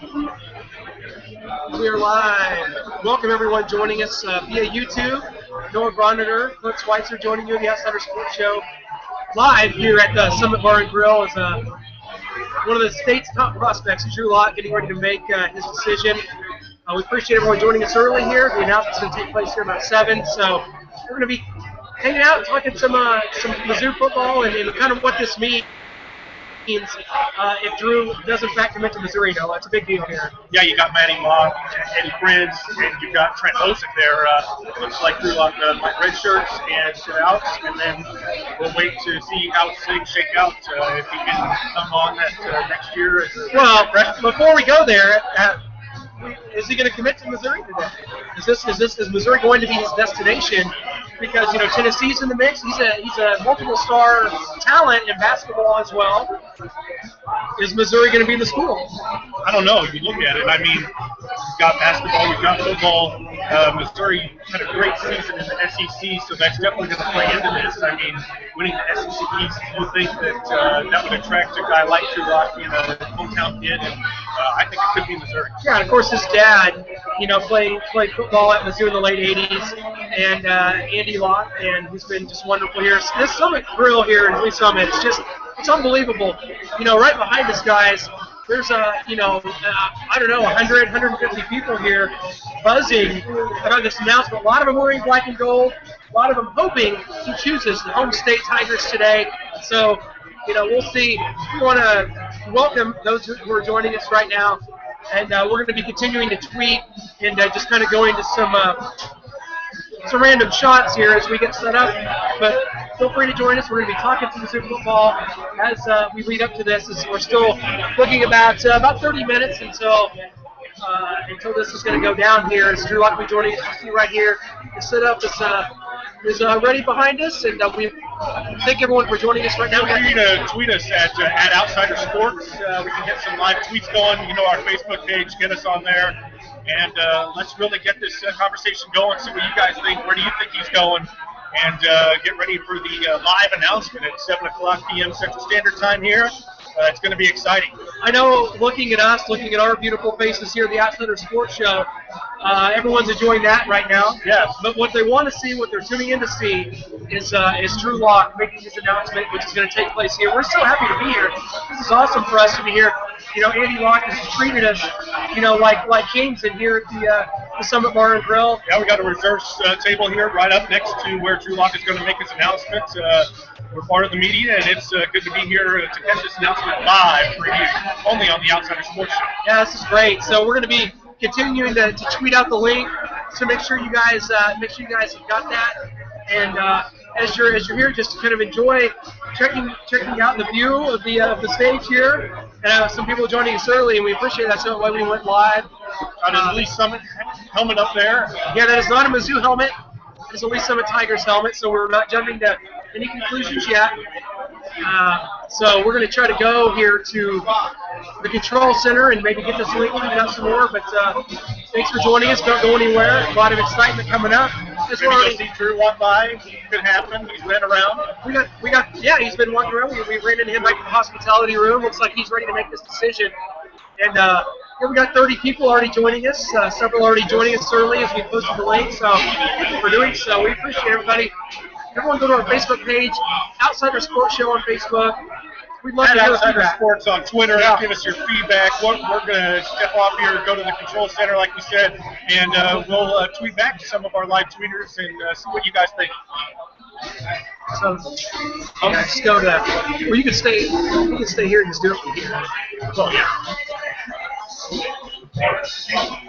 We are live. Welcome everyone joining us via YouTube. Noah Broniger, Clint Schweitzer joining you in the Outsider Sports Show. Live here at the Summit Bar and Grill is one of the state's top prospects, Drew Lott, getting ready to make his decision. We appreciate everyone joining us early here. The announcement's going to take place here about 7, so we're going to be hanging out, talking some Mizzou football and kind of what this means if Drew does in fact commit to Missouri. No, that's a big deal here. Yeah, you got Manny Mock, Eddie Prince, and you've got Trent Hosick there. It looks like Drew Lott might red shirts and sit out, and then we'll wait to see how things shake out if he can come on that next year. Well, before we go there, is he going to commit to Missouri today? Is Missouri going to be his destination? Because Tennessee's in the mix. He's a multiple star talent in basketball as well. Is Missouri going to be the school? I don't know. You look at it. I mean, you've got basketball, you've got football. Missouri had a great season in the SEC, so that's definitely going to play into this. I mean, winning the SEC East, you think that that would attract a guy like Drew Lott, a hometown kid, and I think it could be Missouri. Yeah, and of course his dad, played football at Mizzou in the late '80s, and Andy Lott, and he's been just wonderful here. This Summit Grill here in Lee Summit, it's unbelievable. Right behind us, guys, there's I don't know, 100, 150 people here buzzing about this announcement. A lot of them wearing black and gold. A lot of them hoping he chooses the home state Tigers today. So, we'll see. We want to welcome those who are joining us right now. And we're going to be continuing to tweet and just kind of going to some random shots here as we get set up. But feel free to join us. We're going to be talking some Mizzou football as we lead up to this. We're still looking about 30 minutes until this is going to go down here. As Drew Lott will be joining us. You see right here, the setup is ready behind us, and we thank everyone for joining us right now. Feel free to tweet us at Outsider Sports. We can get some live tweets going. Our Facebook page. Get us on there, and let's really get this conversation going. See what you guys think. Where do you think he's going? And get ready for the live announcement at 7 o'clock p.m. Central Standard Time here. It's going to be exciting. I know, looking at us, looking at our beautiful faces here at the Outsider Sports Show, everyone's enjoying that right now. Yes. But what they want to see, what they're tuning in to see, is Drew Lott making his announcement, which is going to take place here. We're so happy to be here. This is awesome for us to be here. Andy Lott has treated us, like kings in here at the Summit Bar and Grill. Yeah, we got a reserves table here right up next to where Drew Lott is going to make his announcement. We're part of the media, and it's good to be here to catch this announcement live for you, only on the Outsider Sports Show. Yeah, this is great. So we're going to be continuing to tweet out the link, so make sure you guys have got that. And as you're here, just kind of enjoy checking out the view of the stage here. And some people joining us early, and we appreciate that. So why we went live. Got a Lee Summit helmet up there. Yeah, that is not a Mizzou helmet. It is a Lee Summit Tigers helmet. So we're not jumping to any conclusions yet. So we're going to try to go here to the control center and maybe get this link tweeted out some more. But thanks for joining us. Don't go anywhere. A lot of excitement coming up. We're going to see Drew walk by. Could happen. He's been around. Yeah, he's been walking around. We ran into him back in the hospitality room. Looks like he's ready to make this decision. And here we got 30 people already joining us. Several already joining us early as we posted the link. So for doing so, we appreciate everybody. Everyone go to our Facebook page, Outsider Sports Show on Facebook. We'd love to hear Outsider feedback. Sports on Twitter. Yeah. Give us your feedback. We're going to step off here, go to the control center, like we said, and we'll tweet back to some of our live tweeters and see what you guys think. So, just go to. Well, you can stay here and just do it from here. Well, yeah.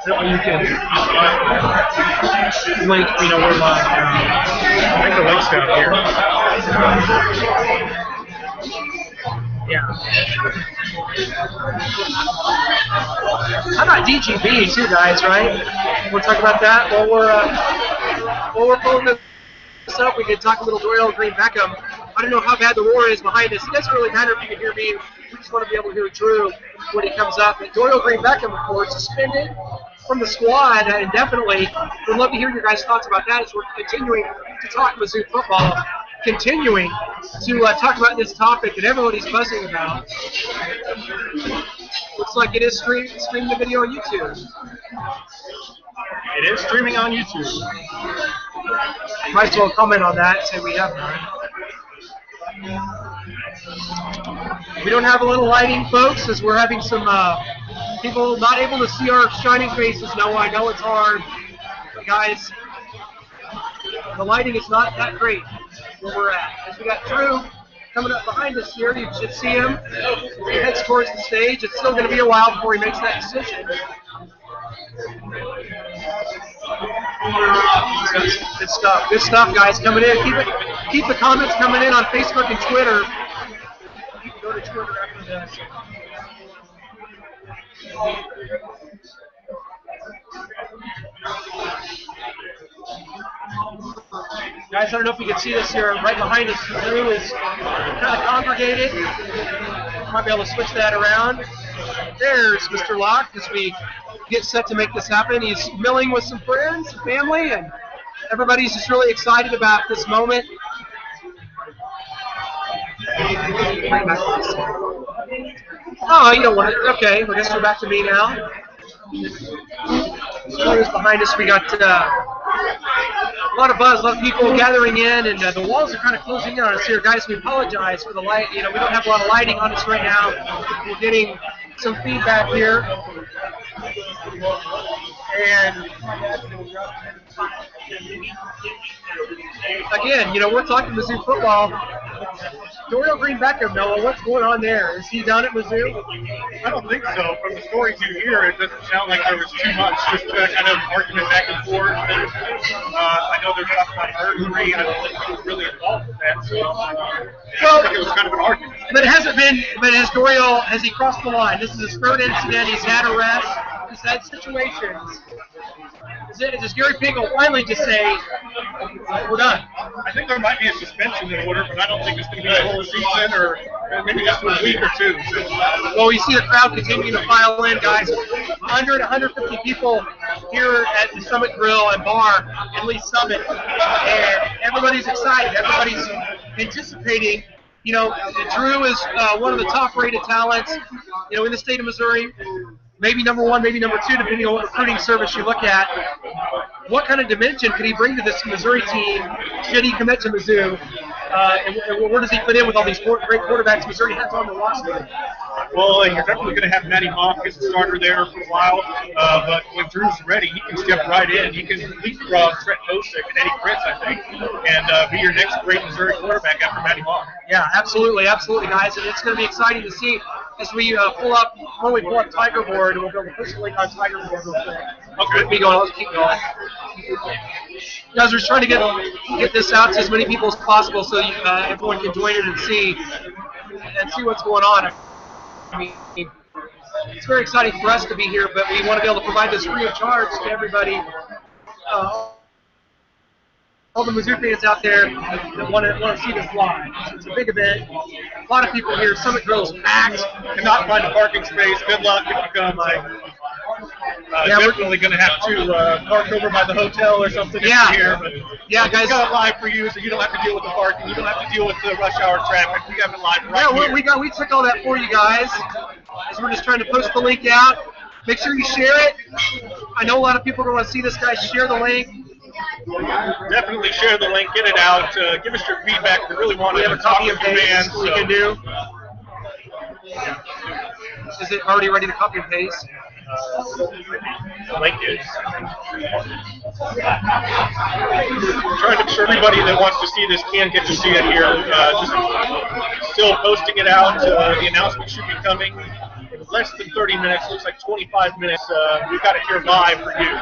That way you can link. We're live. I think the link's down here. Yeah. How about DGB too, guys? Right? We'll talk about that while we're pulling this up. We can talk a little Doyle Green Beckham. I don't know how bad the roar is behind us. It doesn't really matter if you can hear me. We just want to be able to hear Drew when he comes up. And Doyle Green Beckham, of course, suspended from the squad indefinitely. We'd love to hear your guys' thoughts about that as we're continuing to talk Mizzou football, continuing to talk about this topic that everybody's buzzing about. Looks like it is streaming the video on YouTube. It is streaming on YouTube. Might as well comment on that and say we have none. We don't have a little lighting, folks, as we're having some people not able to see our shining faces. No, I know it's hard. But guys, the lighting is not that great where we're at. As we got Drew coming up behind us here, you should see him. He heads towards the stage. It's still going to be a while before he makes that decision. Good stuff, guys, coming in. Keep the comments coming in on Facebook and Twitter. You can go to Twitter after this. Guys, I don't know if you can see this here. Right behind us, Drew is kind of congregated. Might be able to switch that around. There's Mr. Locke as we get set to make this happen. He's milling with some friends, family, and everybody's just really excited about this moment. Oh, you don't want it. Okay, I guess we're back to me now. Spoilers behind us. We got a lot of buzz, a lot of people gathering in, and the walls are kind of closing in on us here. Guys, we apologize for the light. We don't have a lot of lighting on us right now. We're getting some feedback here. And again, we're talking Mizzou football. Dorial Green Beckham, Noah, what's going on there? Is he down at Mizzou? I don't think so. From the stories you hear, it doesn't sound like there was too much, just kind of argument back and forth. I know there's talking about burglary. I don't think he was really involved with that. So I think it was kind of an argument. But it hasn't been. But has he crossed the line? This is his third incident. He's had arrests. He's had situations. Does Gary Pingle finally just say, we're done? I think there might be a suspension in order, but I don't think it's going to be a whole season or maybe just a week or two. Well, you see the crowd continuing to file in, guys. 100, 150 people here at the Summit Grill and Bar in Lee Summit. And everybody's excited. Everybody's anticipating. Drew is one of the top-rated talents, in the state of Missouri. Maybe number one, maybe number two, depending on what recruiting service you look at. What kind of dimension could he bring to this Missouri team should he commit to Mizzou? And where does he fit in with all these great quarterbacks Missouri has on the roster? Well, you're definitely going to have Matty Mock as the starter there for a while. But when Drew's ready, he can step right in. He can leapfrog Trent Posick and Eddie Fritz, I think, and be your next great Missouri quarterback after Matty Mock. Yeah, absolutely, guys. And it's going to be exciting to see as we pull up Tiger Board, and we'll go push the link on Tiger Board real quick. Okay. Let's keep going. Guys, we're trying to get this out to as many people as possible so everyone can join it and see what's going on. I mean, it's very exciting for us to be here, but we want to be able to provide this free of charge to everybody. All the Mizzou fans out there that want to see this live. It's a big event. A lot of people here. Summit Grill's packed. Cannot find a parking space. Good luck if you come. Definitely going to have to park over by the hotel or something here. But guys. We got it live for you, so you don't have to deal with the parking. You don't have to deal with the rush hour traffic. We have it live right here. We took all that for you guys. As we're just trying to post the link out. Make sure you share it. I know a lot of people are going to want to see this, guys. Share the link. Definitely share the link, get it out, give us your feedback. We really want to have a copy of fans. We can do. Is it already ready to copy and paste? The link is. Trying to make sure everybody that wants to see this can get to see it here. Just still posting it out. The announcement should be coming in less than 30 minutes. Looks like 25 minutes. We've got it here live for you.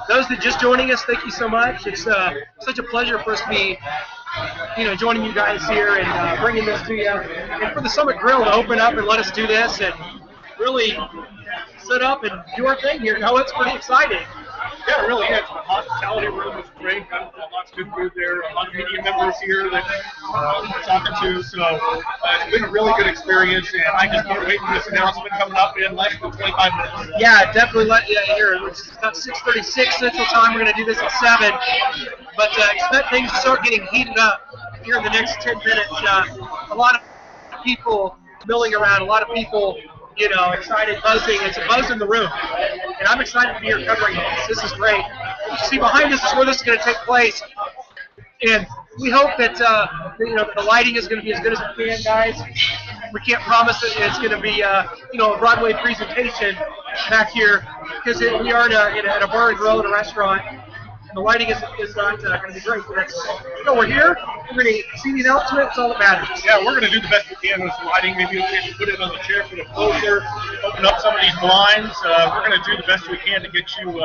Those that just joining us, thank you so much. It's such a pleasure for us to be, joining you guys here and bringing this to you. And for the Summit Grill to open up and let us do this and really set up and do our thing here. No, it's pretty exciting. Yeah, it really is. The hospitality room was great. Got lots of good food there. A lot of media members here that we're talking to. So it's been a really good experience, and I just can't wait for this announcement coming up in less than 25 minutes. Yeah, definitely. Here, it's about 6:36 Central Time. We're going to do this at 7. But expect things to start getting heated up here in the next 10 minutes. A lot of people milling around, a lot of people, excited, buzzing. It's a buzz in the room. And I'm excited to be here covering this. This is great. You see behind us is where this is going to take place. And we hope that the lighting is going to be as good as it can, guys. We can't promise that it's going to be a Broadway presentation back here because we are at a bar and grill at a restaurant. And the lighting is not going to be great. But we're here. We're going to see the announcement. It's all that matters. Yeah, we're going to do the best we can with the lighting. Maybe we can put it on the chair, put it closer, open up some of these blinds. We're going to do the best we can to get you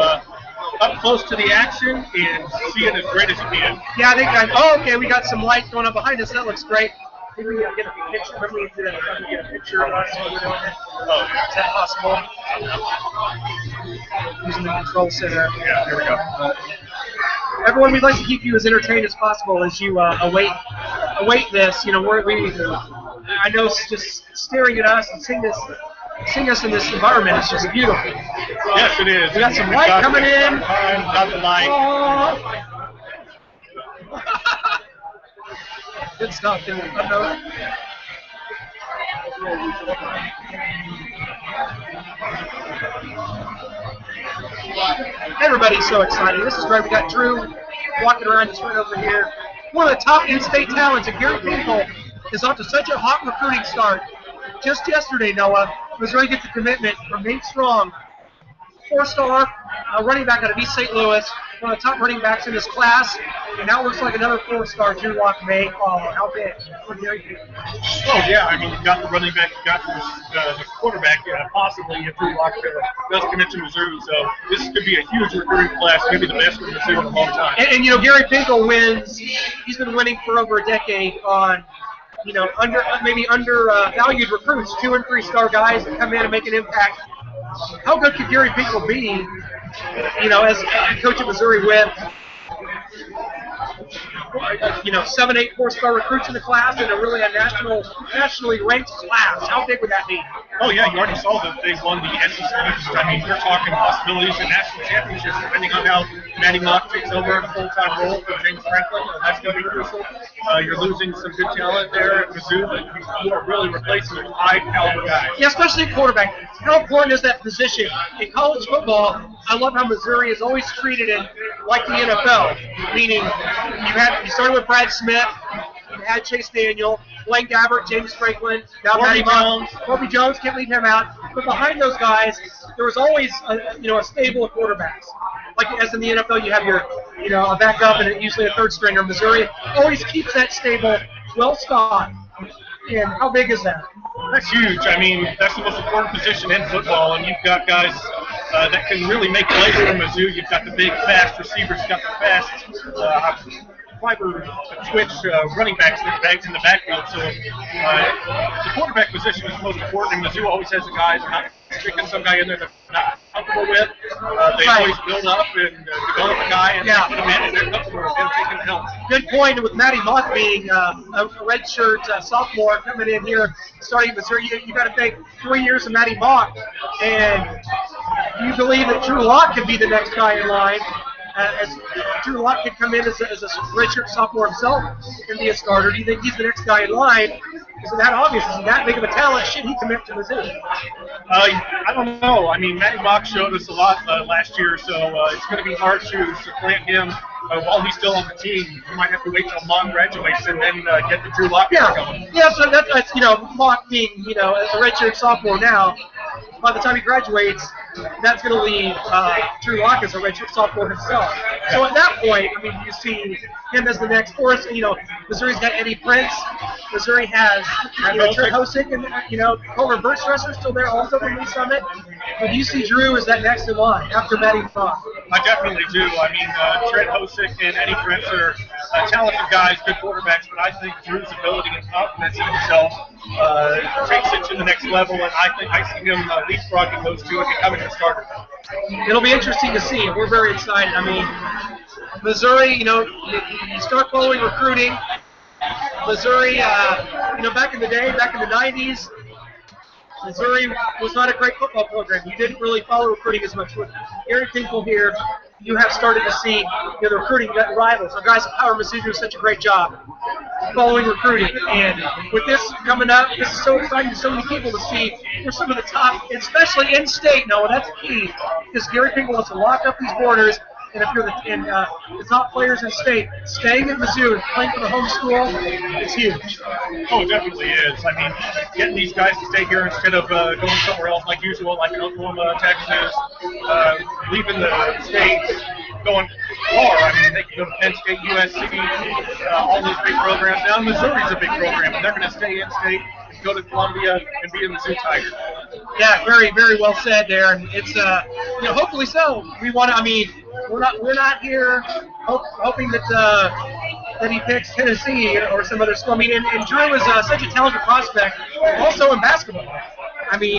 up close to the action and see it as great as you can. Yeah, I think okay, we got some light going on behind us. That looks great. Maybe we can get a picture. Remember we did get a picture of us while we're doing it. Oh, yeah. Is that possible? Using the control center. Yeah, here we go. Everyone, we'd like to keep you as entertained as possible as you await this. I know just staring at us and seeing us in this environment is just beautiful. Yes, it is. We got some light coming in. Got the light. Oh. Good stuff, dude. Everybody's so excited. This is great. We got Drew walking around just right over here. One of the top in-state talents, and Gary Pinkel is off to such a hot recruiting start. Just yesterday, Noah, Missouri gets a commitment from Nate Strong, 4-star running back out of East St. Louis, one of the top running backs in this class, and now it looks like another 4-star Drew Lock may follow. How big for Gary Pinkel? Oh, yeah, I mean, you got the running back, you got the quarterback, possibly if Drew Lock does commit to Mizzou. So this could be a huge recruiting class, maybe the best in Mizzou in a long time. And Gary Pinkel wins. He's been winning for over a decade on undervalued recruits, 2- and 3-star guys that come in and make an impact. How good could Gary Pinkel be, as a coach at Missouri with, 7, 8 4-star recruits in the class and a really nationally ranked class? How big would that be? Oh, yeah, you already saw that they won the SEC East. I mean, you're talking possibilities of national championships depending on how Matty Mock takes over in a full-time role for James Franklin. That's going to be crucial. You're losing some good talent there at Mizzou, but you are really replacing with high-caliber guys. Yeah, especially at quarterback. How important is that position? In college football, I love how Missouri has always treated it like the NFL, meaning you started with Brad Smith, you had Chase Daniel, Blaine Gabbert, James Franklin, now Matty Mock, Corby Jones, can't leave him out. But behind those guys, there was always a stable of quarterbacks. Like as in the NFL, you have your a backup and usually a third stringer. Missouri always keeps that stable, well stocked. And how big is that? That's huge. I mean, that's the most important position in football, and you've got guys that can really make plays for Mizzou. You've got the big, fast receivers. You've got the fast fiber twitch running backs in the backfield. So the quarterback position is most important, and Mizzou always has a guy that's not sticking some guy in there that's not comfortable with. They always build up and develop a guy and put him in, and they're comfortable with him taking the help. Good point. With Matty Mock being a redshirt sophomore coming in here, starting at Missouri, you got to think 3 years of Matty Mock. And do you believe that Drew Lock could be the next guy in line? As Drew Lock could come in as a redshirt sophomore himself and be a starter. Do you think he's the next guy in line? Is it that obvious? Is he that big of a talent? Should he commit to Mizzou? I don't know. I mean, Matty Mock showed us a lot last year, so it's going to be hard to supplant him while he's still on the team. You might have to wait till Mock graduates and then get the Drew Lock going. Yeah, so that's Mock being, a redshirt sophomore now. By the time he graduates, that's going to leave Drew Lock as a redshirt sophomore himself. So at that point, I mean, you see him as the next force. Missouri's got Eddie Prince. Missouri has Trent Hosick and Coleman Burtstresser still there also from Lee Summit. But do you see Drew as that next in line after Matty Mock? I definitely do. I mean, Trent Hosick and Eddie Prince are talented guys, good quarterbacks, but I think Drew's ability and confidence in himself takes it to the next level, and I see him leapfrogging those two and becoming a starter. It'll be interesting to see. We're very excited. I mean, Missouri, you start following recruiting. Missouri, back in the day, back in the 90s, Missouri was not a great football program. You didn't really follow recruiting as much. With Gary Pinkel here, you have started to see the recruiting rivals. Our guys at Power Mizzou do such a great job. following recruiting. And with this coming up, this is so exciting to so many people to see. We're some of the top, especially in state. Now, that's key because Gary Pinkel wants to lock up these borders. And if you're the top players in state, staying at Mizzou and playing for the home school is huge. Oh, it definitely is. I mean, getting these guys to stay here instead of going somewhere else like usual, like in Oklahoma, Texas, leaving the state, going far. I mean, they can go to Penn State, USC, all those big programs. Now Missouri's a big program, and they're going to stay in state, go to Columbia, and be a Mizzou Tiger. Yeah, very, very well said there. And it's, hopefully so. We want to. I mean, we're not here hoping that he picks Tennessee or some other school. I mean, and Drew is such a talented prospect, also in basketball. I mean.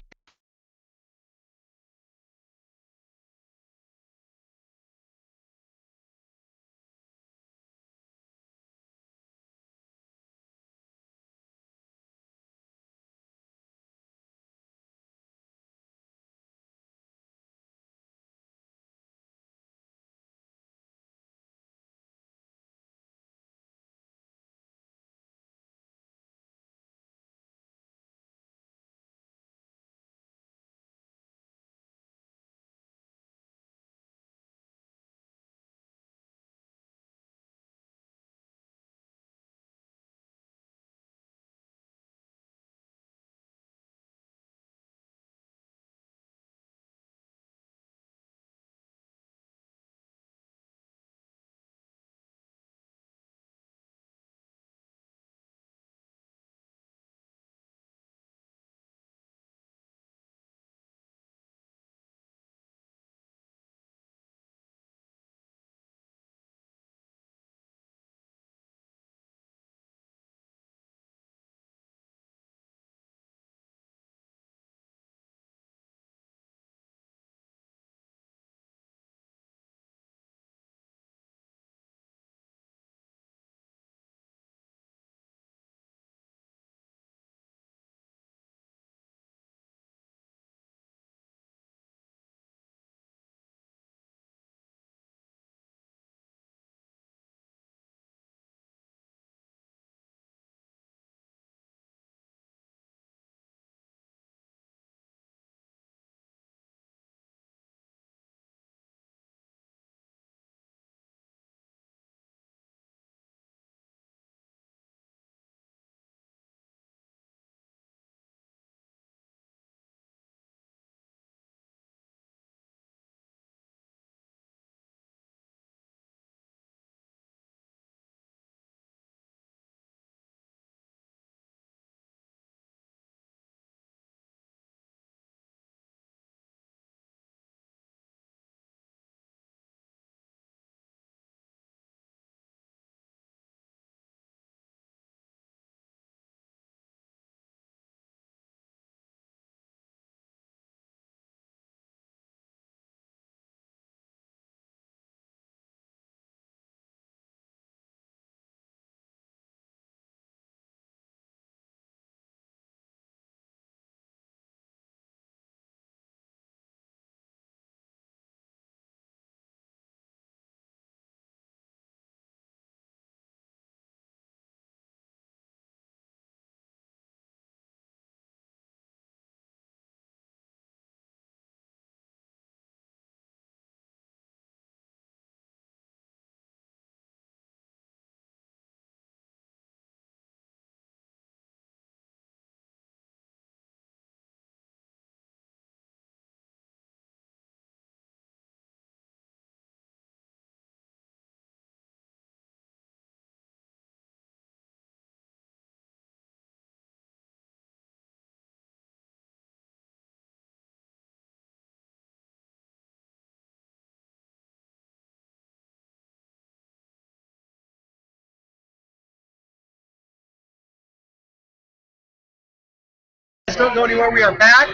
Don't go anywhere. We are back.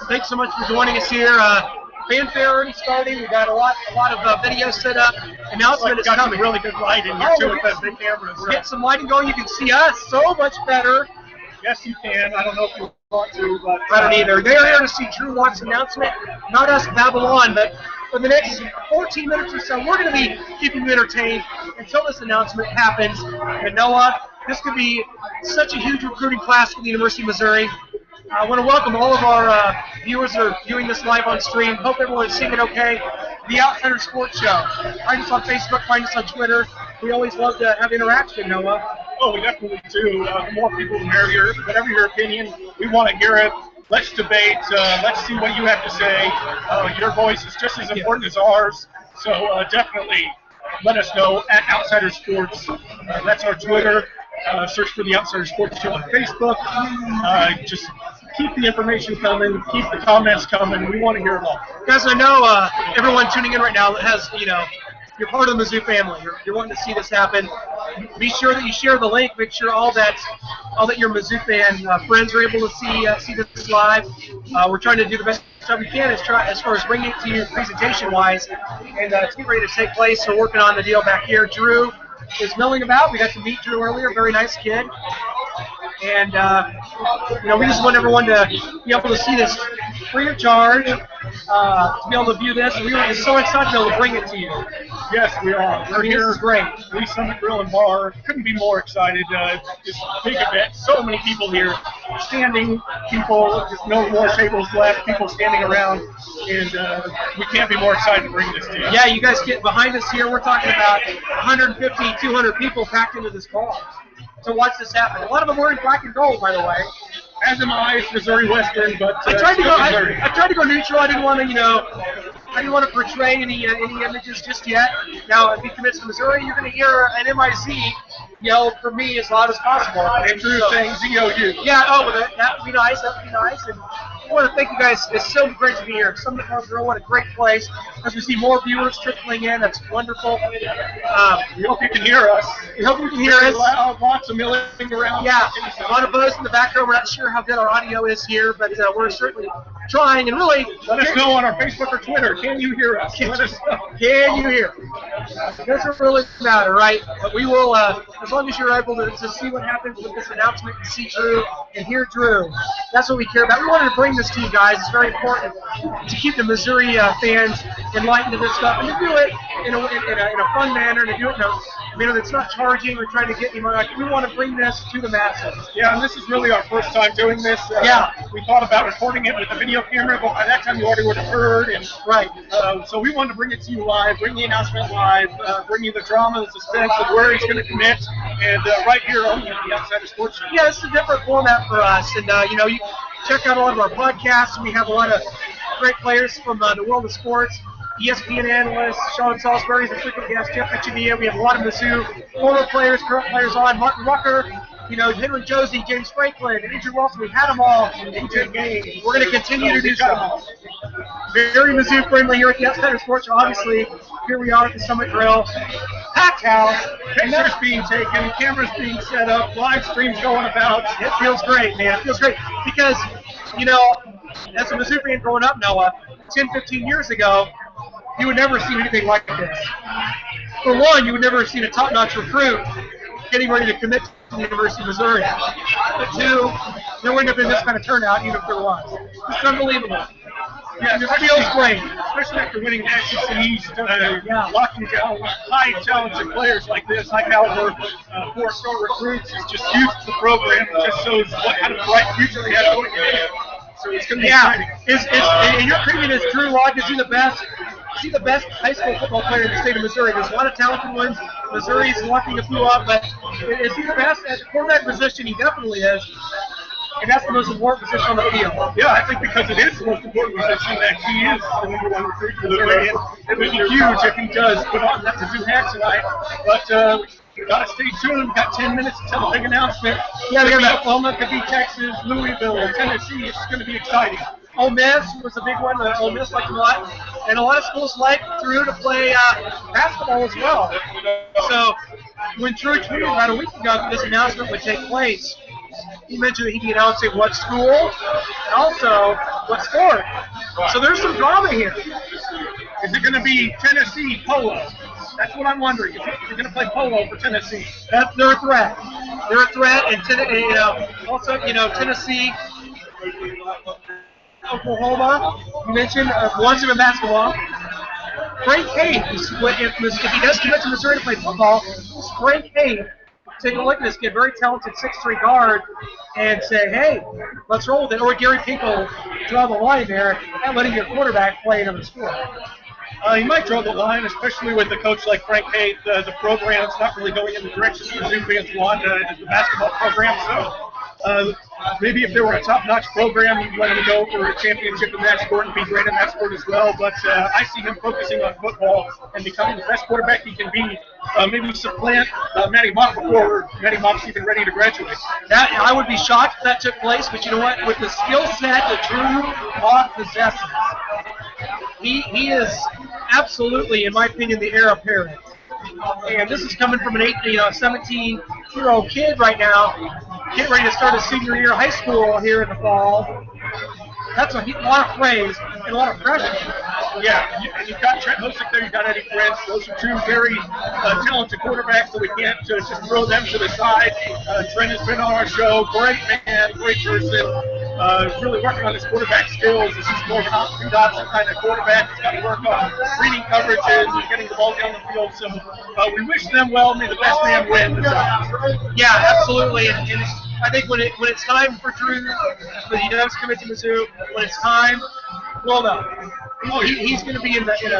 Thanks so much for joining us here. Fanfare already starting. We got a lot of videos set up. Announcement is coming. Really good lighting here too with the big cameras. We're getting some lighting going. You can see us so much better. Yes, you can. I don't know if you want to, but I don't either. They're here to see Drew Watt's announcement. Not us, Babylon, but for the next 14 minutes or so, we're going to be keeping you entertained until this announcement happens. And Noah, This could be such a huge recruiting class for the University of Missouri. I want to welcome all of our viewers that are viewing this live on stream. Hope everyone's seeing it okay. The Outsider Sports Show. Find us on Facebook, find us on Twitter. We always love to have interaction, Noah. Oh, we definitely do. The more people, the merrier. Whatever your opinion, we want to hear it. Let's debate. Let's see what you have to say. Your voice is just as important as ours. So definitely let us know at Outsider Sports. That's our Twitter. Search for the Outsider Sports Show on Facebook. Just keep the information coming. Keep the comments coming. We want to hear it all. Guys, I know everyone tuning in right now has, you're part of the Mizzou family. You're wanting to see this happen. Be sure that you share the link. Make sure all that your Mizzou fan friends are able to see this live. We're trying to do the best job we can as far as bringing it to you presentation-wise. And it's getting ready to take place. We're working on the deal back here. Drew is milling about. We got to meet Drew earlier. Very nice kid. And, we just want everyone to be able to see this free of charge, to be able to view this. We are so excited to be able to bring it to you. Yes, we are. We're here. This is great. Lee Summit Grill and Bar. Couldn't be more excited. This big event. So many people here. Standing people. Just no more tables left. People standing around. And we can't be more excited to bring this to you. Yeah, you guys get behind us here. We're talking about 150, 200 people packed into this bar to watch this happen. A lot of them wearing black and gold, by the way. As am I, it's Missouri Western, but I tried to go neutral. I didn't want to portray any images just yet. Now, if he commits to Missouri, you're going to hear an MIZ yell for me as loud as possible. And Drew saying ZOU. Yeah, that would be nice. That would be nice. And I want to thank you guys. It's so great to be here. Summit Farm Grill, what a great place. As we see more viewers trickling in, that's wonderful. We hope you can hear us. We hope you can hear us. Loud, lots of milling around. Yeah, a lot of buzz in the background. We're not sure how good our audio is here, but we're certainly trying. And really, let us know on our Facebook or Twitter. Can you hear us? Let us know. Can you hear? It doesn't really matter, right? But we will, as long as you're able to see what happens with this announcement and see Drew and hear Drew. That's what we care about. We wanted to bring this to you guys. It's very important to keep the Missouri fans enlightened to this stuff and to do it in a fun manner, and to do it in a manner that's not charging or trying to get any money. We want to bring this to the masses. Yeah, and this is really our first time doing this. We thought about recording it with a video camera, but by that time you already would have heard. And right. So we wanted to bring it to you live, bring the announcement live, bring you the drama, the suspense of where he's going to commit, and right here on the Outsider Sports Show. Yeah, this is a different format for us, and you check out a lot of our podcasts. We have a lot of great players from the world of sports. ESPN analyst Sean Salisbury is a frequent guest. Jeff Echevilla. We have a lot of Mizzou former players, current players on. Martin Rucker, Henry Josie, James Franklin, Andrew Wilson. We've had them all. AJ Gaines. We're going to continue to do so. Very Mizzou friendly here at the Outsider Sports Show. Obviously, here we are at the Summit Grill. Packed house. Pictures being taken, cameras being set up, live streams going about. It feels great, man. It feels great because, as a Mizzou fan growing up, Noah, 10, 15 years ago, you would never have seen anything like this. For one, you would never have seen a top-notch recruit getting ready to commit to the University of Missouri. But two, there wouldn't have been this kind of turnout even if there was. It's unbelievable. Yeah, it feels great. Especially after winning the SEC East, locking down high talented players like this, high caliber, 4-star recruits is just huge to the program. It just shows what kind of bright future they have going ahead. So it's going to be exciting. In your opinion, is Drew Lodge, is he the best? Is he the best high school football player in the state of Missouri? There's a lot of talented ones. Missouri's locking a few up, but is he the best at the quarterback position? He definitely is. And that's the most important position on the field. Yeah, I think because it is the most important position that he is the number one recruit for the Missouri. It would be huge if he does put on that Mizzou hat tonight. But we got to stay tuned. We've got 10 minutes until the big announcement. Yeah, could be Oklahoma, could be Texas, Louisville, Tennessee. It's going to be exciting. Ole Miss was a big one. Ole Miss liked him a lot. And a lot of schools like Drew to play basketball as well. So when Drew tweeted about a week ago that this announcement would take place, he mentioned that he'd be announcing what school and also what sport. So there's some drama here. Is it going to be Tennessee polo? That's what I'm wondering. Is it going to play polo for Tennessee? They're a threat. They're a threat, and also Tennessee, Oklahoma. You mentioned wants him in basketball. Frank Haith, if he does commit to Missouri to play football, Frank Haith take a look at this kid, very talented 6'3" guard, and say, hey, let's roll with it. Or Gary Pinkel draw the line there and letting your quarterback play another sport. He might draw the line, especially with a coach like Frank Haight. The program's not really going in the direction Mizzou fans want, the basketball program. So maybe if there were a top-notch program, you'd let him go for a championship in that sport and be great in that sport as well. But I see him focusing on football and becoming the best quarterback he can be. Maybe supplant Matty Mock before Matty Mock's even ready to graduate. I would be shocked if that took place, but you know what? With the skill set that Drew Mock possesses, he is absolutely, in my opinion, the heir apparent. And this is coming from an 17-year-old kid right now, getting ready to start his senior year of high school here in the fall. That's a lot of praise and a lot of pressure. Yeah, and you've got Trent Hosick there, you've got Eddie Prince. Those are two very talented quarterbacks, so we can't just throw them to the side. Trent has been on our show. Great man, great person. Really working on his quarterback skills. This is more of an option kind of quarterback. He's got to work on reading coverages and getting the ball down the field. So we wish them well. May the best man win. Yeah, absolutely. And I think when it's time for Drew, for the UW's commit to Mizzou, when it's time, we'll know. He's going to be in a very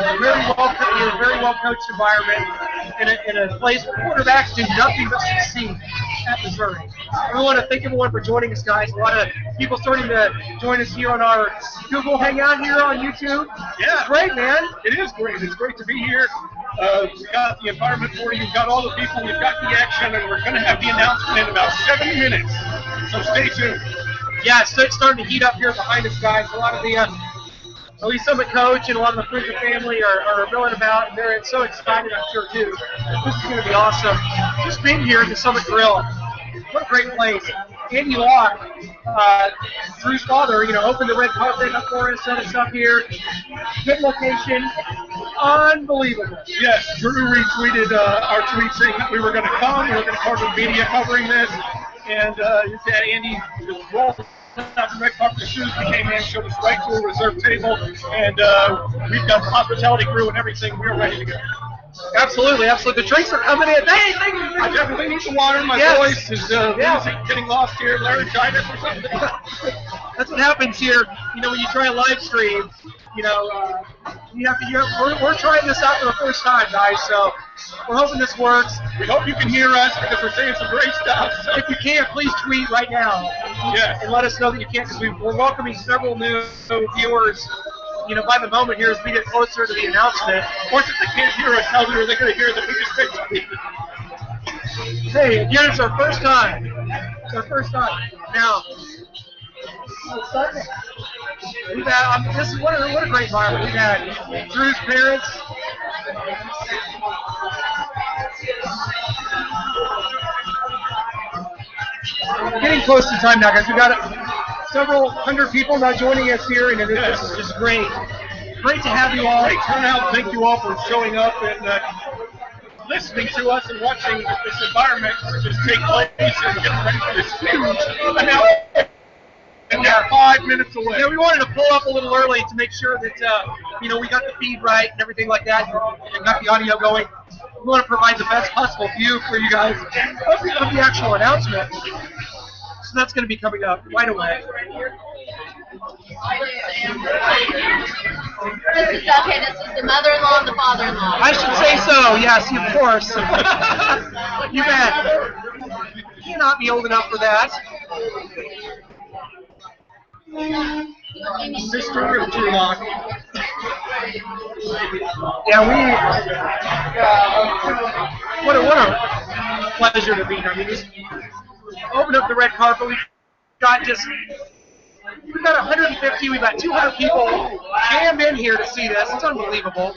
well coached environment, in a place where quarterbacks do nothing but succeed at Missouri. We want to thank everyone for joining us, guys. A lot of people starting to join us here on our Google Hangout here on YouTube. Yeah, it's great, man. It is great. It's great to be here. We've got the environment for you. We've got all the people. We've got the action, and we're going to have the announcement in about 7 minutes. So stay tuned. Yeah, it's starting to heat up here behind us, guys. A lot of the Elite Summit coach and a lot of the friends and family are milling about, and they're so excited, I'm sure, too. This is going to be awesome. Just being here at the Summit Grill. What a great place. Andy Locke, Drew's father, opened the red carpet up for us, set us up here. Good location. Unbelievable. Yes, Drew retweeted our tweet saying that we were going to come. We were going to cover media covering this. And he said Andy just rolled out the red carpet as soon as we came in, showed us right to a reserve table. And we've got the hospitality crew and everything. We're ready to go. Absolutely. The drinks are coming in. Hey, thank you. I definitely need the water. My voice is getting lost here. Laryngitis or something. That's what happens here. When you try a live stream, we're trying this out for the first time, guys. So we're hoping this works. We hope you can hear us because we're saying some great stuff. So. If you can't, please tweet right now. Yes. And let us know that you can't, because we're welcoming several new viewers. By the moment here as we get closer to the announcement. Of course, if they can't hear us, how are they going to hear that we just said something? Hey, again, it's our first time. Now, we've had, this is what a great environment. We've had Drew's parents. We're getting close to time now, guys. We've got several hundred people now joining us here, and this is just great. Great to have you all. Great turnout. Thank you all for showing up and listening to us and watching this environment just take place and getting ready for this huge announcement. And they're 5 minutes away. Yeah, we wanted to pull up a little early to make sure that we got the feed right and everything like that, and got the audio going. We want to provide the best possible view for you guys of the actual announcement. So that's going to be coming up right away. This is the mother-in-law and the father-in-law. I should say so. Yes, of course. You bet. You cannot be old enough for that. Sister of Drew Lock. Yeah, what a pleasure to be here. I mean, just open up the red carpet. We've got 150. We've got 200 people jammed in here to see this. It's unbelievable.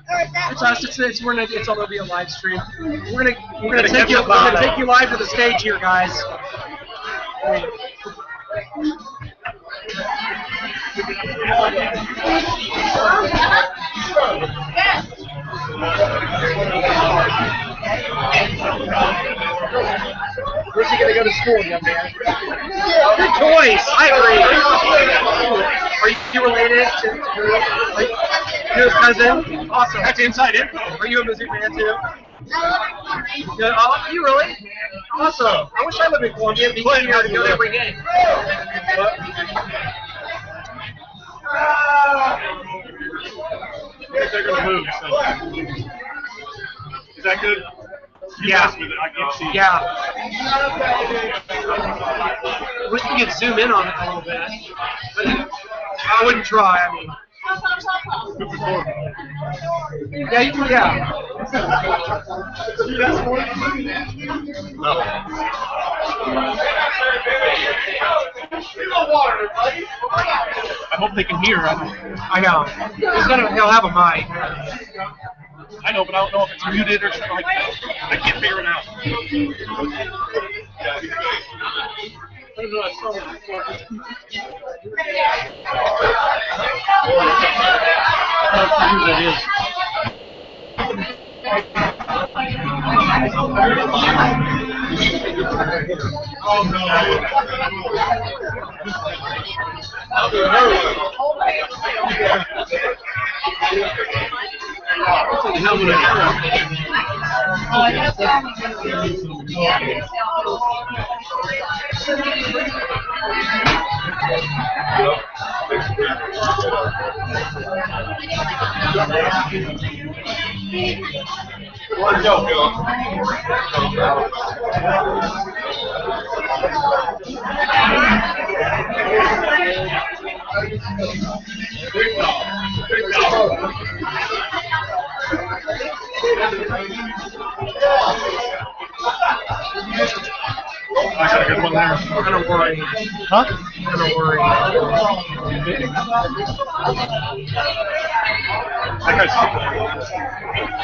It's us. It's all going to be a live stream. We're gonna take you live to the stage here, guys. Where's he gonna go to school, young man? Good choice. I agree. Are you related to Drew? You're his cousin? Awesome. That's inside info. Are you a Mizzou fan too? Yeah, oh, you really? Awesome. I wish I lived in Columbia. Be here to go to every game. What? I think they're going to move. So. Is that good? You Yeah. mess with it. I can't see. Yeah. I wish we could zoom in on it a little bit. But I wouldn't try. I mean. Yeah, you can. Yeah. I hope they can hear. I know. He'll have a mic. I know, but I don't know if it's muted or something like that. I can't figure it out. Oh I got a good one there. I'm gonna worry. Huh? I'm gonna worry.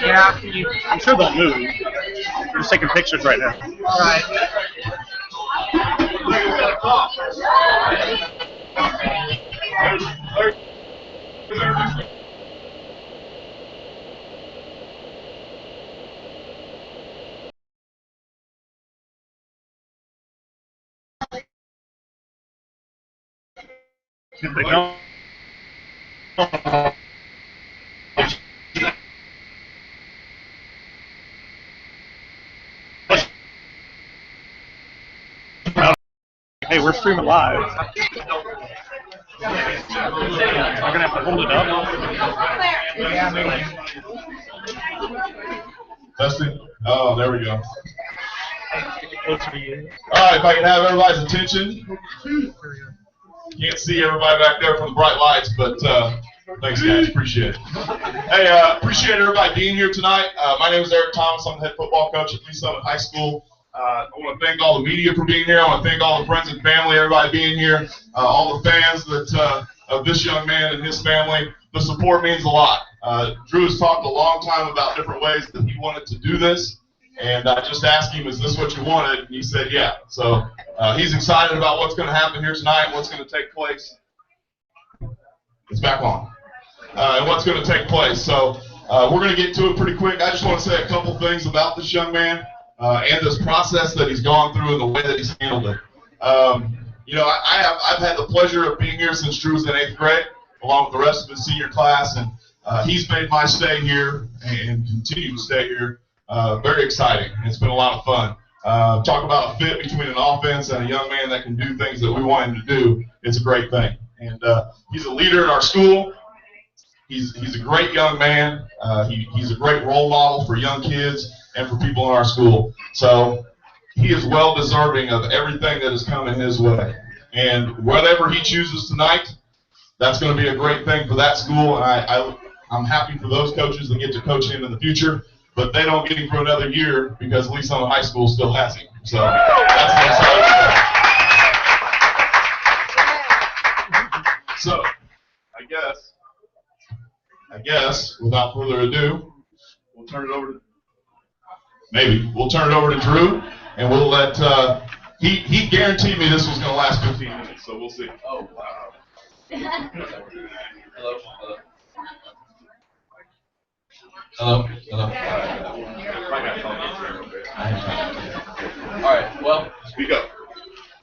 Yeah. I'm sure they'll move. They're just taking pictures right now. Right. If they don't. Hey, we're streaming live. I'm gonna have to hold it up. Yeah, maybe. Testing. Oh, there we go. Closer to you. All right, if I can have everybody's attention. Can't see everybody back there from the bright lights, but thanks, guys. Appreciate it. Hey, appreciate everybody being here tonight. My name is Eric Thomas. I'm the head football coach at Lee Summit High School. I want to thank all the media for being here. I want to thank all the friends and family, everybody being here, all the fans that of this young man and his family. The support means a lot. Drew has talked a long time about different ways that he wanted to do this, and I just asked him, is this what you wanted? And he said, yeah. So he's excited about what's going to happen here tonight, what's going to take place. It's back on. And what's going to take place. So we're going to get to it pretty quick. I just want to say a couple things about this young man and this process that he's gone through and the way that he's handled it. You know, I've had the pleasure of being here since Drew was in 8th grade, along with the rest of his senior class, and he's made my stay here and continue to stay here very exciting. It's been a lot of fun. Talk about a fit between an offense and a young man that can do things that we want him to do. It's a great thing. And he's a leader in our school. He's a great young man. He's a great role model for young kids and for people in our school. So he is well deserving of everything that is coming his way. And whatever he chooses tonight, that's going to be a great thing for that school. And I'm happy for those coaches that get to coach him in the future, but they don't get him for another year because Lee Summit High School still has him. So that's the exciting thing. So I guess, without further ado, we'll turn it over to Drew, and we'll let he guaranteed me this was going to last 15 minutes, so we'll see. Oh, wow. Hello. Hello. All right. Well. Speak up.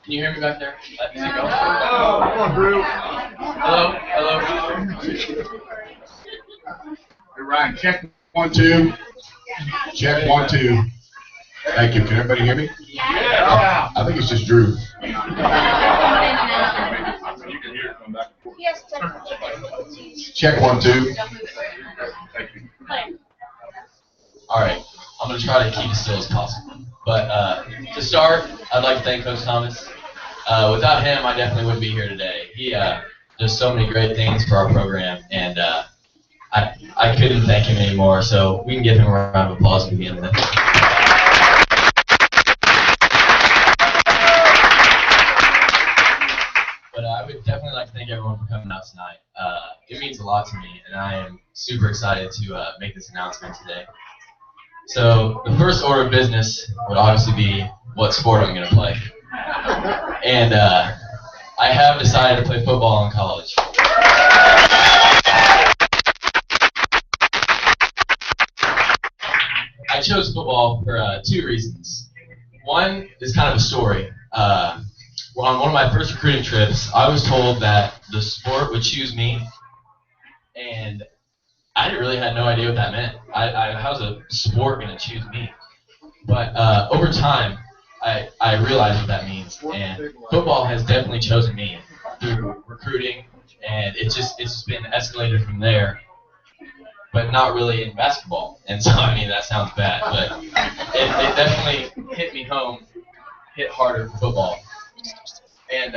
Can you hear me back there? Is it going? Oh, come on, Drew. Hello. Hey, Ryan, check 1, 2. Check 1, 2. Thank you. Can everybody hear me? Yeah. I think it's just Drew. Yes, Check 1, 2. All right, I'm going to try to keep it still as possible. But to start, I'd like to thank Coach Thomas. Without him, I definitely wouldn't be here today. He does so many great things for our program, and I couldn't thank him anymore, so we can give him a round of applause to begin with. But I would definitely like to thank everyone for coming out tonight. It means a lot to me, and I am super excited to make this announcement today. So the first order of business would obviously be what sport I'm going to play. And I have decided to play football in college. I chose football for 2 reasons. One is kind of a story. On one of my first recruiting trips, I was told that the sport would choose me, and I really had no idea what that meant. How's a sport going to choose me? But over time, I realized what that means, and football has definitely chosen me through recruiting, and it's just been escalated from there, but not really in basketball. And so, I mean, that sounds bad, but it definitely hit me home, hit harder for football. And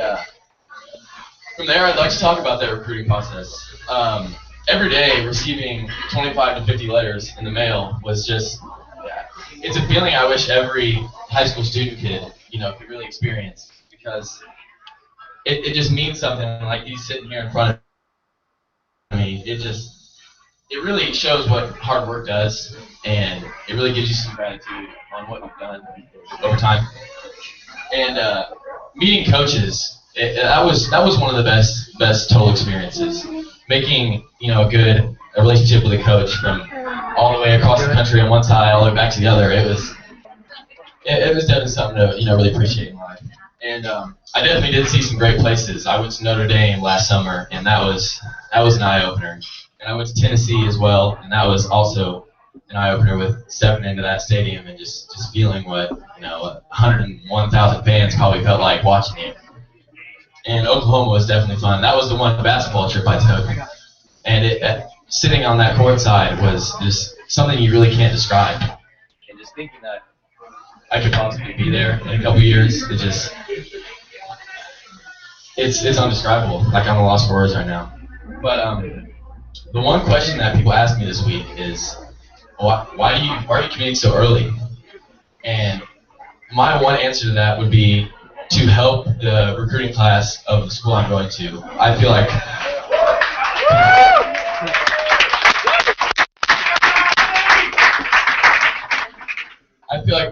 from there, I'd like to talk about that recruiting process. Every day, receiving 25 to 50 letters in the mail was just, it's a feeling I wish every high school student could really experience, because it just means something. Like you sitting here in front of me, it really shows what hard work does, and it really gives you some gratitude on what you've done over time. And meeting coaches, that was one of the best total experiences. Making a relationship with a coach from all the way across the country on one side, all the way back to the other, it was definitely something to really appreciate in life. And I definitely did see some great places. I went to Notre Dame last summer, and that was an eye opener. And I went to Tennessee as well, and that was also an eye opener, with stepping into that stadium and just feeling what 101,000 fans probably felt like watching you. And Oklahoma was definitely fun. That was the one basketball trip I took, and sitting on that court side was just something you really can't describe. And just thinking that I could possibly be there in a couple years, it's undescribable. Like, I'm a lost for words right now. But the one question that people ask me this week is, why are you committing so early? And my one answer to that would be to help the recruiting class of the school I'm going to. I feel like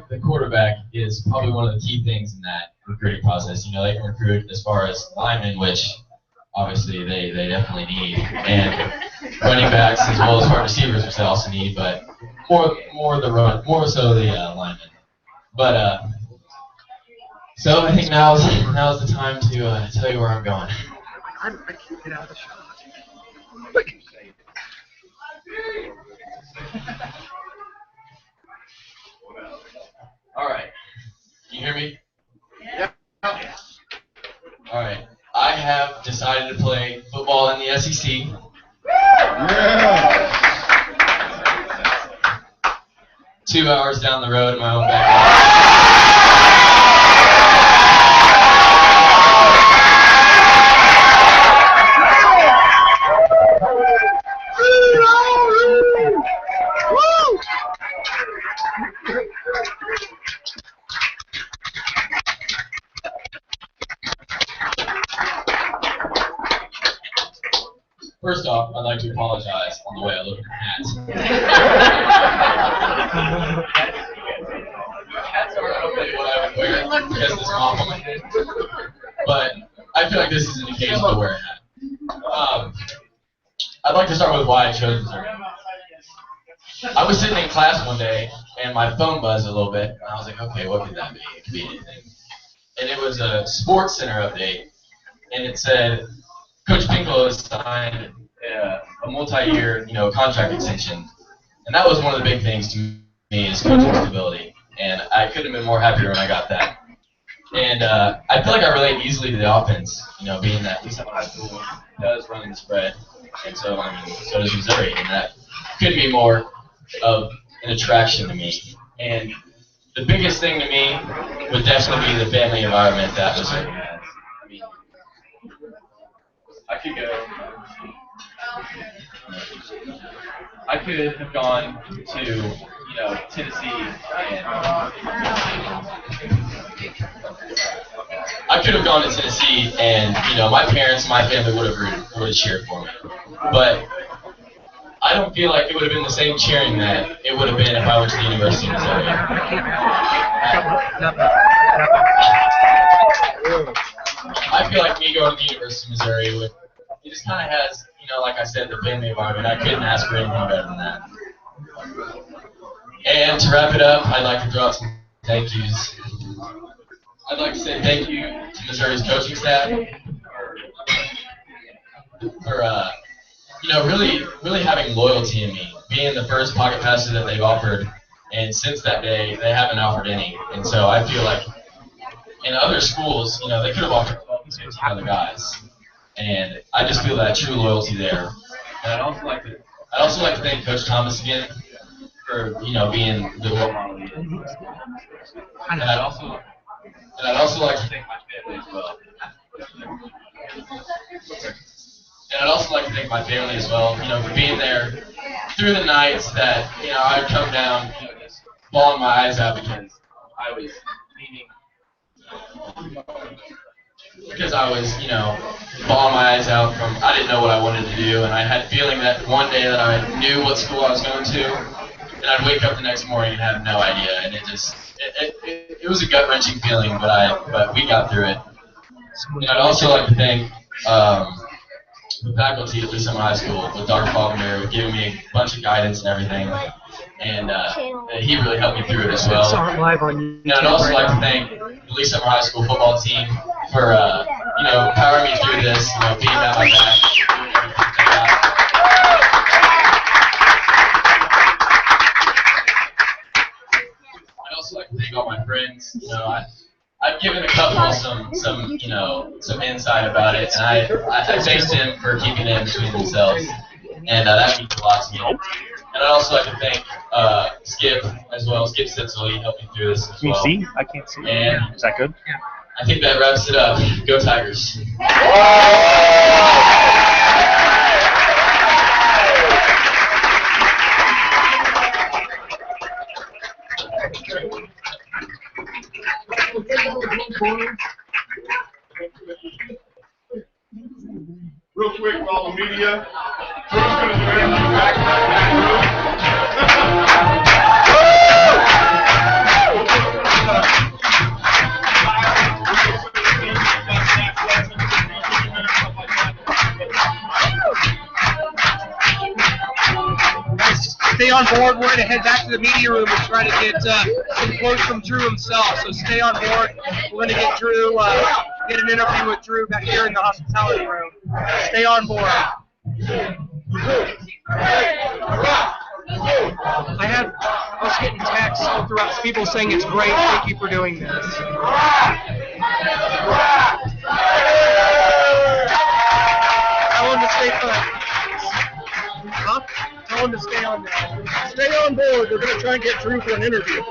the quarterback is probably one of the key things in that recruiting process. They can recruit as far as linemen, which obviously they definitely need, and running backs as well as wide receivers, which they also need, but more so the linemen. But so I think now's the time to tell you where I'm going. I can't get out of the shot. All right. Can you hear me? Yeah. All right. I have decided to play football in the SEC. Yeah. 2 hours down the road in my own backyard. First off, I'd like to apologize on the way I look at the hats aren't normally what I would wear because of this compliment, but I feel like this is an occasion to wear a hat. I'd like to start with why I chose Missouri. I was sitting in class one day, and my phone buzzed a little bit, and I was like, okay, what could that be? It could be anything. And it was a Sports Center update, and it said, Coach Pinkel has signed a multi-year, contract extension, and that was one of the big things to me is coaching stability, and I couldn't have been more happier when I got that. And I feel like I relate easily to the offense, being that Lisa High School does run the spread, and so so does Missouri, and that couldn't be more of an attraction to me. And the biggest thing to me would definitely be the family environment that Missouri has. I mean, I could have gone to, Tennessee, and I could have gone to Tennessee, and my parents, my family would have cheered for me. But I don't feel like it would have been the same cheering that it would have been if I went to the University of Missouri. I feel like me going to the University of Missouri it just kind of has, like I said, the family environment. I couldn't ask for anything better than that. And to wrap it up, I'd like to throw out some thank yous. I'd like to say thank you to Missouri's coaching staff for really having loyalty in me, being the first pocket passer that they've offered, and since that day, they haven't offered any. And so I feel like in other schools, they could have offered 12 to 15 other guys. And I just feel that true loyalty there. And I'd also like to thank Coach Thomas again for being the role model he is. And I'd also like to thank my family as well. And I'd also like to thank my family as well, for being there through the nights that, I'd come down, just bawling my eyes out because I was bawling my eyes out from, I didn't know what I wanted to do, and I had a feeling that one day that I knew what school I was going to, and I'd wake up the next morning and have no idea, and it was a gut-wrenching feeling, but we got through it. And I'd also like to thank the faculty at Mizzou High School with Dr. Faulkner with giving me a bunch of guidance and everything, and he really helped me through it as well. And I'd also like to thank the Lee Summer High School football team for powering me through this, being at my back. I'd also like to thank all my friends. I've given a couple some insight about it, and I thanked them for keeping it in between themselves, and that means a lot to me. And I'd also like to thank Skip as well, Skip Sitzel, he helped me through this as well. Can you see? I can't see. And is that good? I think that wraps it up. Go Tigers. Real quick for all the media, Drew's going to do an interview back in that back room. Stay on board. We're going to head back to the media room and try to get some quotes from Drew himself. So stay on board. We're going to get Drew, get an interview with Drew back here in the hospitality room. Stay on board. I was getting texts all throughout, people saying it's great. Thank you for doing this. Tell him to stay put. Huh? Tell him to stay on there. Stay on board. We're going to try and get Drew for an interview.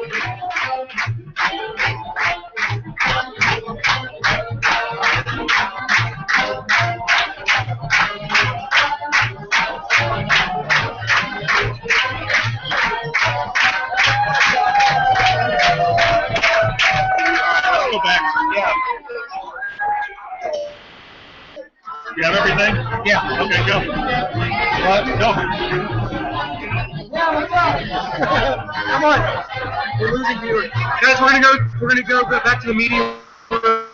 Go back. Yeah. You have everything? Yeah. Okay, go. Go. Come on. We're losing viewers. Guys, we're gonna go back to the media room.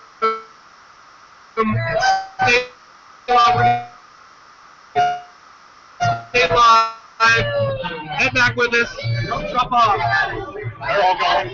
Stay live. Head back with us. Don't drop off. They're all gone.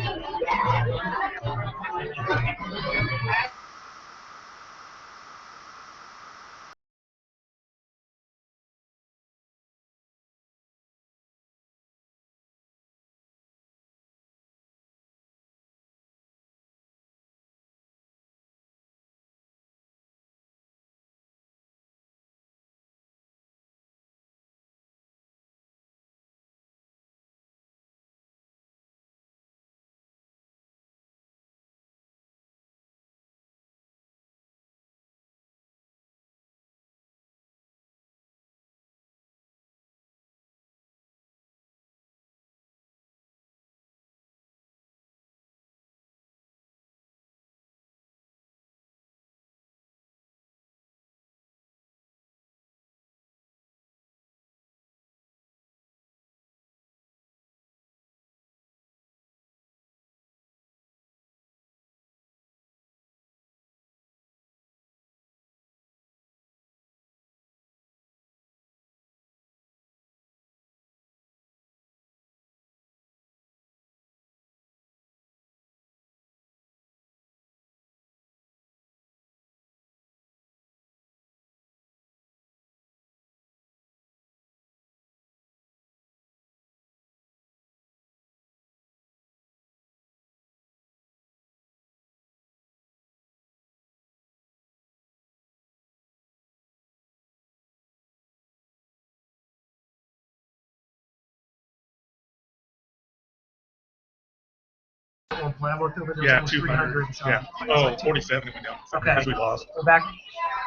When I looked over, there was Yeah, almost 300. So Yeah. Oh, 47 it went down. Okay. Because we lost. We're back.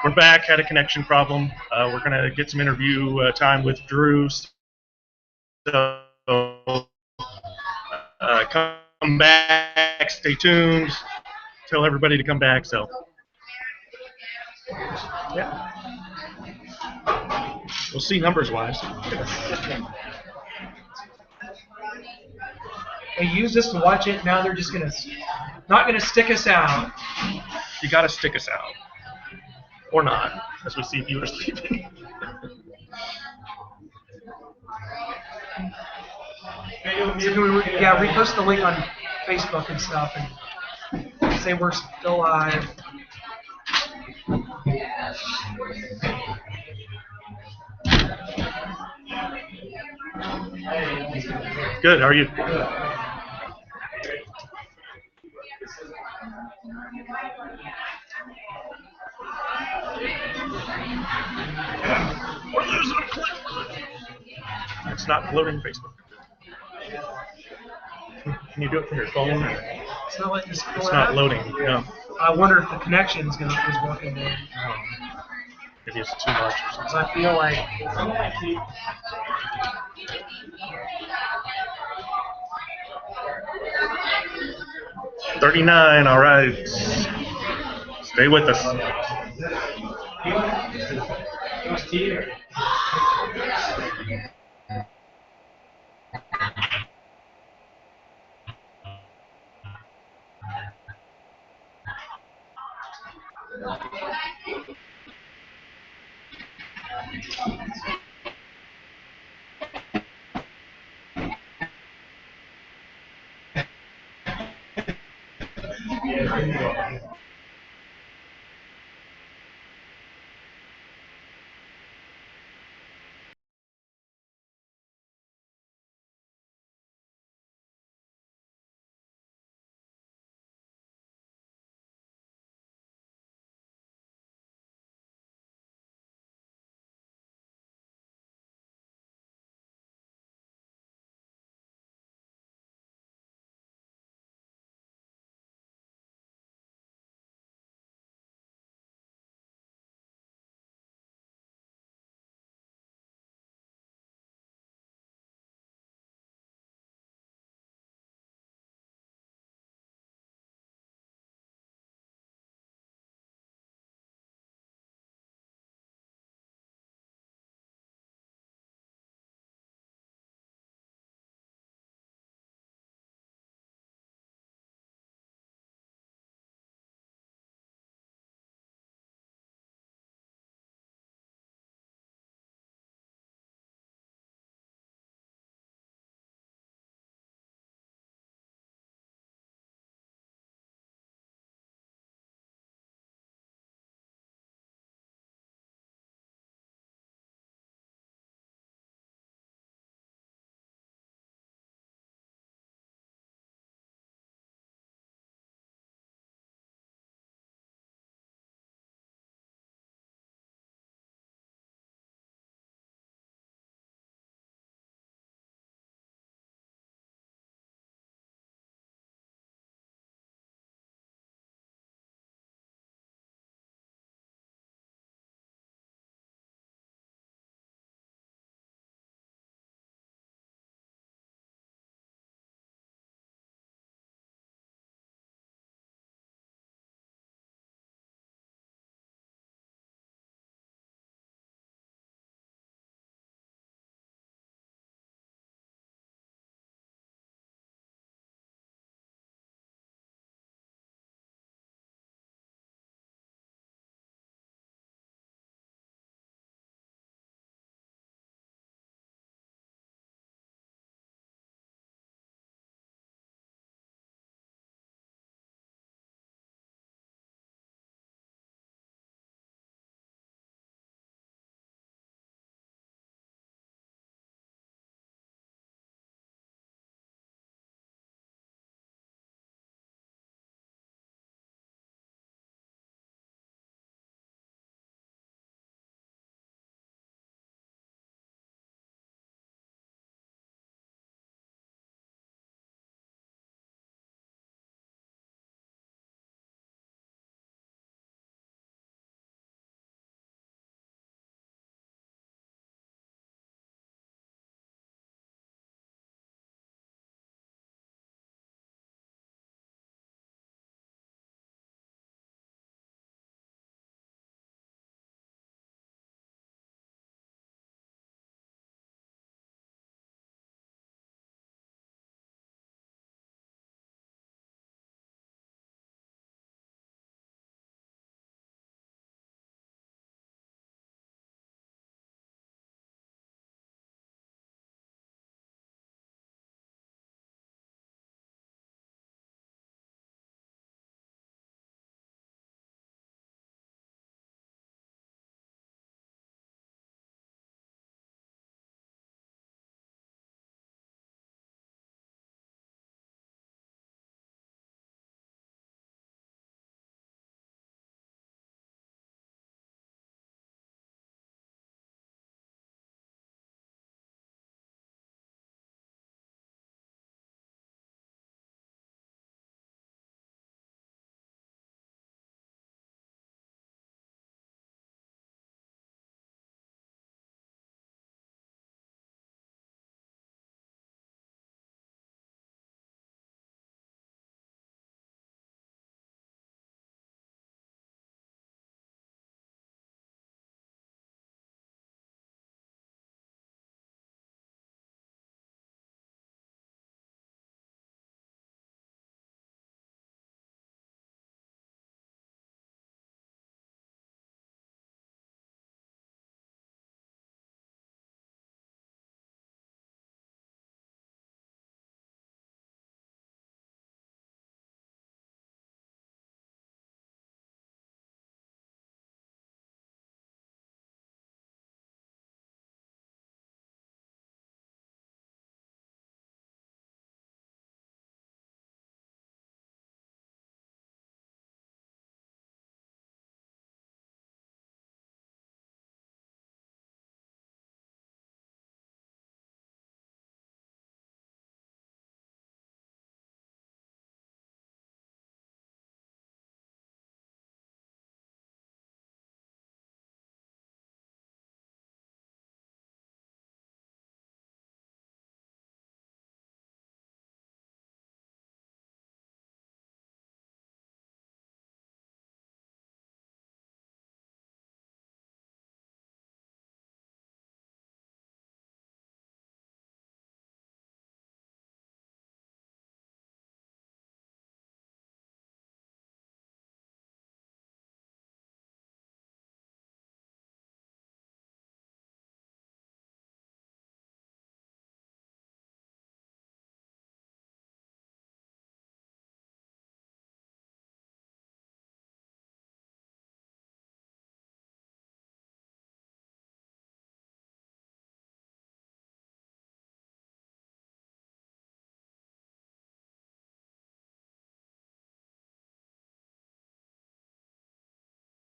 We're back. Had a connection problem. We're gonna get some interview time with Drew. So come back. Stay tuned. Tell everybody to come back. So yeah, we'll see numbers wise. They used us to watch it. Now they're just not gonna stick us out. You got to stick us out, or not, as we see viewers leaving. Yeah, repost the link on Facebook and stuff, and say we're still live. Good. How are you? It's not loading Facebook. Can you do it from your phone? It's not letting us go It's out. not loading. No. I wonder if the connection is working there. Maybe it's too much or something. So I feel like 39. All right. Stay with us.